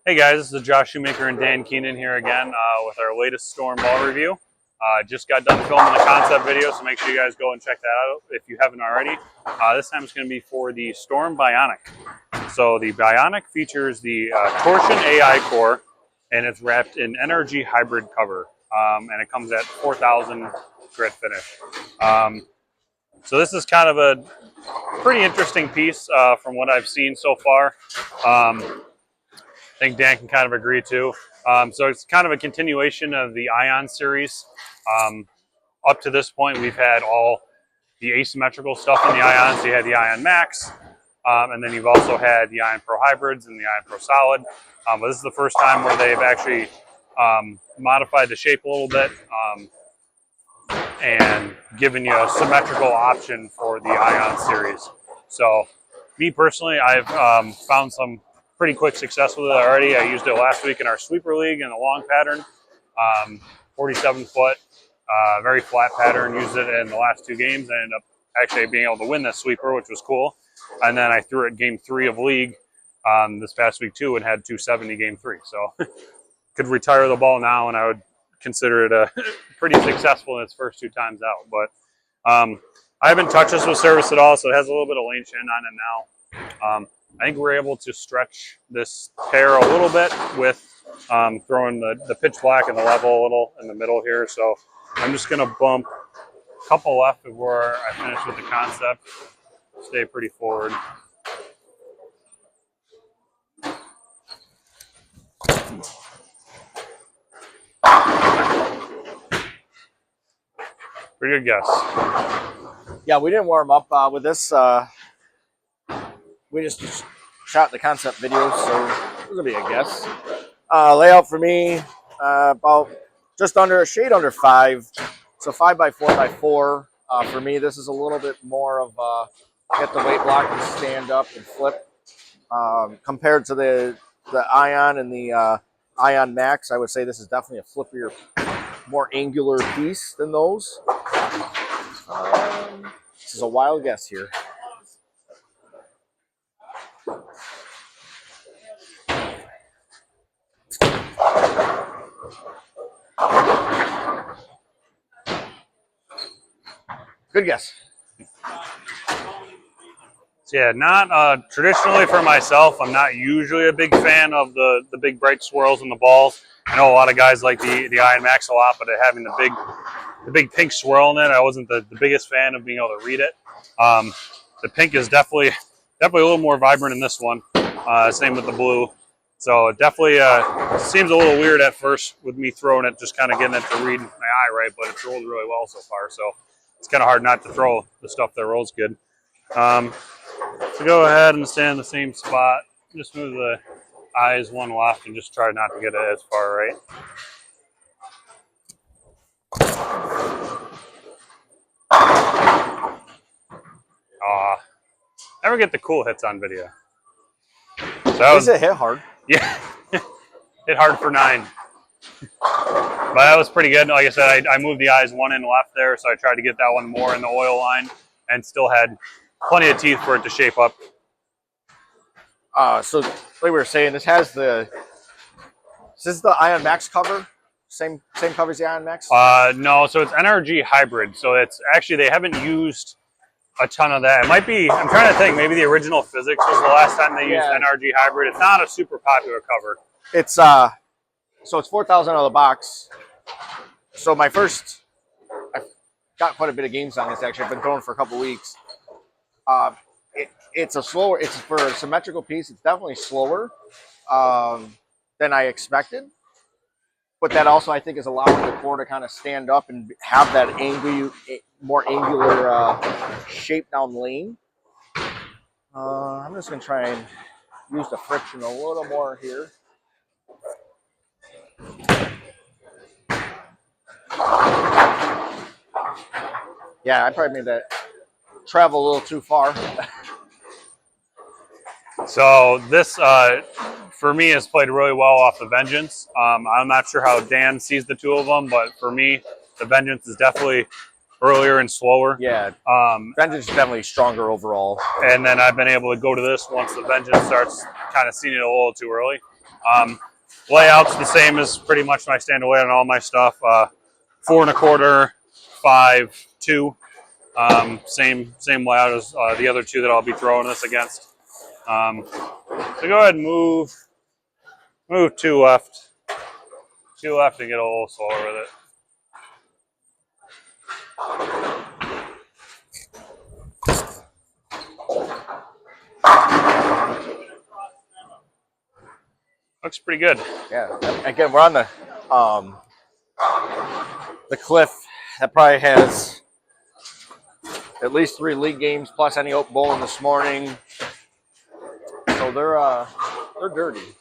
Hey guys, this is Josh Shoemaker and Dan Keenan here again with our latest Storm ball review. Just got done filming the concept video, so make sure you guys go and check that out if you haven't already. This time it's going to be for the Storm Bionic. So the Bionic features the Torsion AI core, and it's wrapped in NRG hybrid cover, and it comes at 4,000 grit finish. So this is kind of a pretty interesting piece from what I've seen so far. I think Dan can kind of agree too. So it's kind of a continuation of the Ion series. Up to this point, we've had all the asymmetrical stuff in the Ion. So you had the Ion Max, and then you've also had the Ion Pro Hybrids and the Ion Pro Solid. But this is the first time where they've actually modified the shape a little bit and given you a symmetrical option for the Ion series. So me personally, I've found some pretty quick success with it already. I used it last week in our sweeper league in a long pattern, 47 foot, very flat pattern. Used it in the last 2 games. I ended up actually being able to win this sweeper, which was cool. And then I threw it game 3 of league this past week too, and had 270 game 3. So could retire the ball now, and I would consider it pretty successful in its first 2 times out. But I haven't touched this with service at all, so it has a little bit of lane shin on it now. I think we're able to stretch this pair a little bit with throwing the pitch black and the level a little in the middle here. So I'm just going to bump a couple left before I finish with the concept. Stay pretty forward. Pretty good guess. Yeah, we didn't warm up with this. We just shot the concept video, so it was a big guess. Layout for me, about just under a shade under 5, so 5 by 4 by 4. For me, this is a little bit more of get the weight block and stand up and flip. Compared to the Ion and the Ion Max, I would say this is definitely a flippier, more angular piece than those. This is a wild guess here. Good guess. So yeah, not traditionally for myself, I'm not usually a big fan of the big bright swirls in the balls. I know a lot of guys like the Ion Max a lot, but having the big pink swirl in it, I wasn't the biggest fan of being able to read it. The pink is definitely a little more vibrant in this one. Same with the blue. So it definitely seems a little weird at first with me throwing it, just kind of getting it to read my eye right, but it's rolled really well so far. So it's kind of hard not to throw the stuff that rolls good. So go ahead and stand in the same spot. Just move the eyes one left and just try not to get it as far right. Never get the cool hits on video. So that was, it hit hard? Yeah, hit hard for 9. But that was pretty good. Like I said, I moved the eyes one in left there, so I tried to get that one more in the oil line and still had plenty of teeth for it to shape up. So like we were saying, this is the Ion Max cover? Same cover as the Ion Max? No, so it's NRG hybrid. So it's actually, they haven't used a ton of that. It might be, I'm trying to think, maybe the original Physics was the last time they used NRG hybrid. It's not a super popular cover. It's so it's 4,000 out of the box. So I've got quite a bit of games on this actually. I've been throwing for a couple weeks. It's for a symmetrical piece. It's definitely slower than I expected. But that also, I think, is allowing the core to kind of stand up and have that more angular shape down lane. I'm just going to try and use the friction a little more here. Yeah, I probably made that travel a little too far. So this, for me, has played really well off the Vengeance. I'm not sure how Dan sees the 2 of them, but for me, the Vengeance is definitely earlier and slower. Yeah, Vengeance is definitely stronger overall. And then I've been able to go to this once the Vengeance starts kind of seeing it a little too early. Layout's the same as pretty much my standard layout on all my stuff. 4 1/4, 5, 2. Same layout as the other two that I'll be throwing this against. So go ahead and move 2 left. 2 left and get a little slower with it. Looks pretty good. Yeah. Again, we're on the cliff that probably has at least 3 league games plus any open bowling this morning. So they're dirty.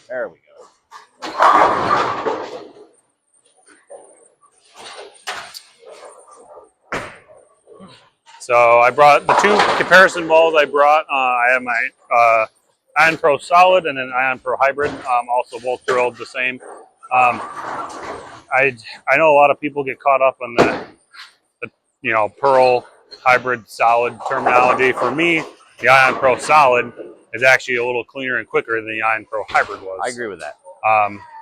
There we go. So I brought the 2 comparison balls I brought. I have my Ion Pro Solid and an Ion Pro Hybrid. Also both drilled the same. I know a lot of people get caught up on the Pearl Hybrid Solid terminology. For me, the Ion Pro Solid is actually a little cleaner and quicker than the Ion Pro Hybrid was. I agree with that.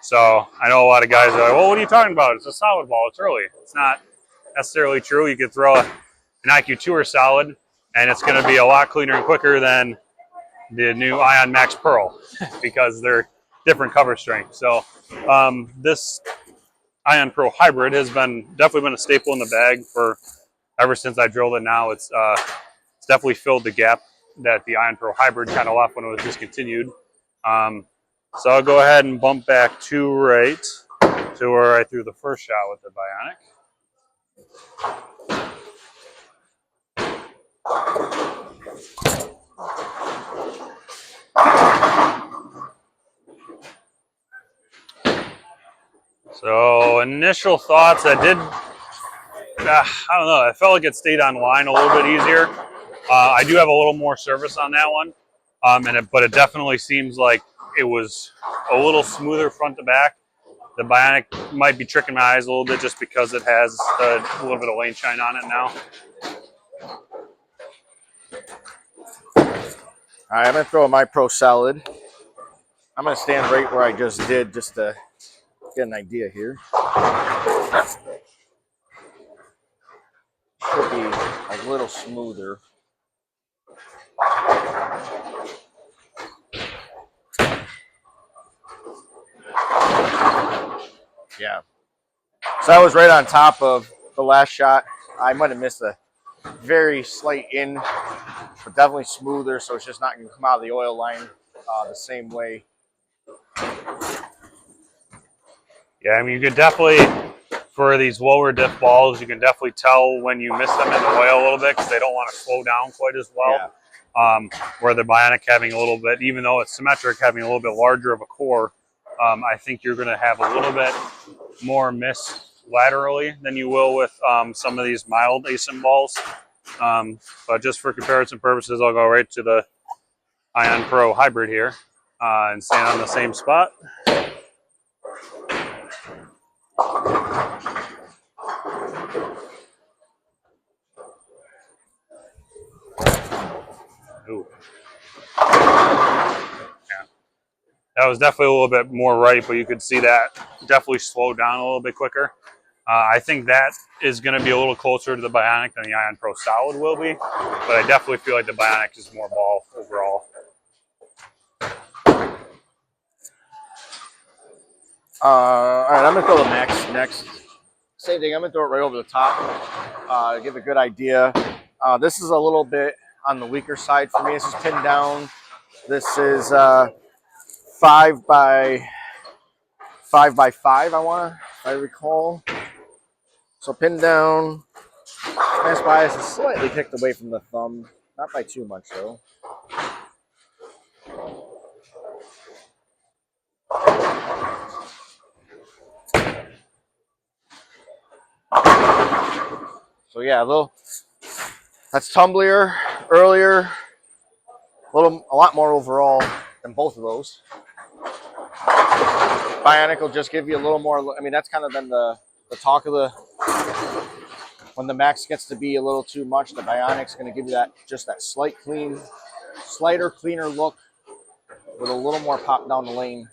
So I know a lot of guys are like, well, what are you talking about? It's a solid ball. It's early. It's not necessarily true. You could throw an IQ Tour Solid, and it's going to be a lot cleaner and quicker than the new Ion Max Pearl because they're different cover strength. So this Ion Pro Hybrid has definitely been a staple in the bag for ever since I drilled it. Now it's definitely filled the gap that the Ion Pro Hybrid kind of left when it was discontinued. So I'll go ahead and bump back 2 right to where I threw the first shot with the Bionic. So initial thoughts, I don't know, I felt like it stayed on line a little bit easier. I do have a little more service on that one, but it definitely seems like it was a little smoother front to back. The Bionic might be tricking my eyes a little bit just because it has a little bit of lane shine on it now. All right, I'm going to throw my Pro Solid. I'm going to stand right where I just did just to get an idea here. Should be a little smoother. Yeah. So I was right on top of the last shot. I might have missed a very slight in, but definitely smoother, so it's just not going to come out of the oil line the same way. Yeah, I mean, you could definitely, for these lower diff balls, you can definitely tell when you miss them in the oil a little bit because they don't want to slow down quite as well. Yeah. Where the Bionic having a little bit, even though it's symmetric, having a little bit larger of a core, I think you're going to have a little bit more miss laterally than you will with some of these mild ASIM balls. But just for comparison purposes, I'll go right to the Ion Pro Hybrid here and stand on the same spot. Ooh. Yeah. That was definitely a little bit more right, but you could see that definitely slowed down a little bit quicker. I think that is going to be a little closer to the Bionic than the Ion Pro Solid will be, but I definitely feel like the Bionic is more ball overall. All right, I'm going to throw the Max next. Same thing, I'm going to throw it right over the top to give a good idea. This is a little bit on the weaker side for me. This is pinned down. This is 5 by 5, if I recall. So pinned down. Mass bias is slightly kicked away from the thumb. Not by too much, though. So yeah, that's tumblier earlier, a lot more overall than both of those. Bionic will just give you a little more. I mean, that's kind of been the talk of the. When the Max gets to be a little too much, the Bionic's going to give you that slighter, cleaner look with a little more pop down the lane.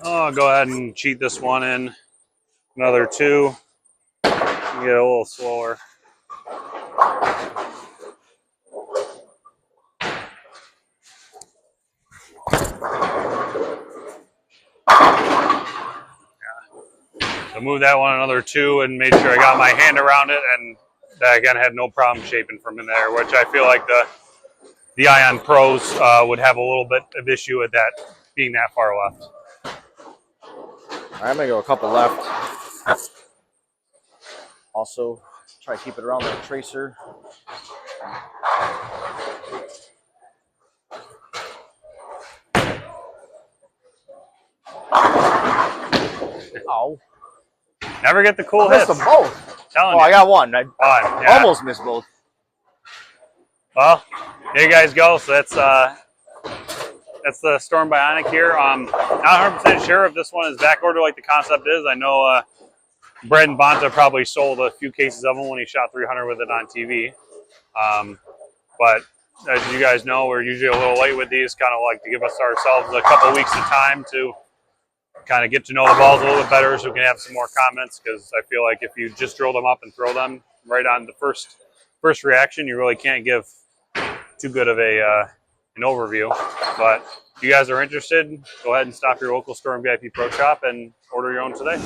Oh, I'll go ahead and cheat this one in. Another 2. Get a little slower. So move that one another 2 and made sure I got my hand around it, and that again had no problem shaping from in there, which I feel like the Ion Pros would have a little bit of issue with that being that far left. I'm going to go a couple left. Also, try to keep it around the tracer. Oh. Never get the cool I missed hits. them both. Telling Oh, you. I got one. I Yeah. almost missed both. Well, there you guys go. So that's the Storm Bionic here. Not 100% sure if this one is back order like the concept is. I know Brad and Bonta probably sold a few cases of them when he shot 300 with it on TV. But as you guys know, we're usually a little late with these. Kind of like to give ourselves a couple weeks of time to kind of get to know the balls a little bit better, so we can have some more comments. Because I feel like if you just drill them up and throw them right on the first reaction, you really can't give too good of an overview. But if you guys are interested, go ahead and stop your local Storm VIP Pro Shop and order your own today.